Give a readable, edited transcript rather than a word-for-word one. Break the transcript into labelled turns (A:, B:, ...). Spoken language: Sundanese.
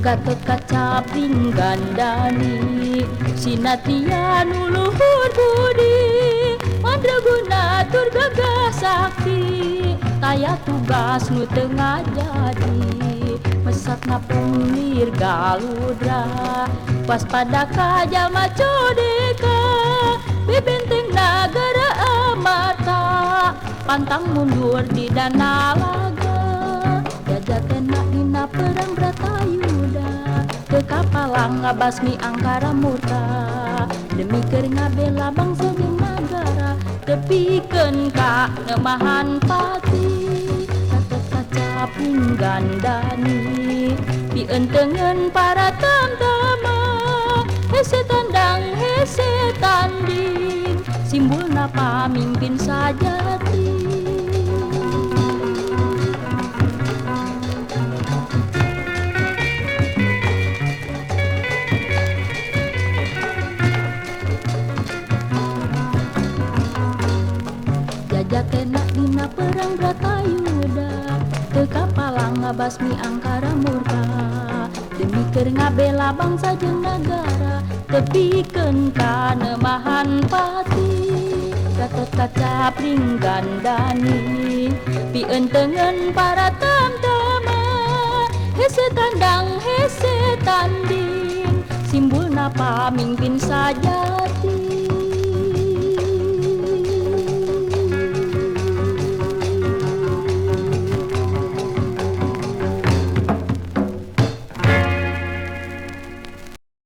A: Gatot kaca pinggandani sinatria nuluhur budi mandraguna tur gagah sakti taya tugas nu tengah jadi mesakna punir galudra waspada ka jalma codeka bebenteng nagara amata pantang mundur di dana laga jajak kena dina perang Bratayuda ke kapalang ngabasmi angkara murka demi keur ngabela bangsa jeung nagara tepikeun ka ngemahan pati Gatot kaca pinggandani dientengeun para tamtama hese tandang hese tanding simbulna pamimpin sajati. Kena dina perang Bratayuda teu kapalang ngabasmi angkara murka demi keur ngabela bangsa jeung nagara tepikeun ka nemahan pati Gatot kaca pinggandani pientengeun para tamtama hese tandang hese tanding simbulna pamimpin sajati.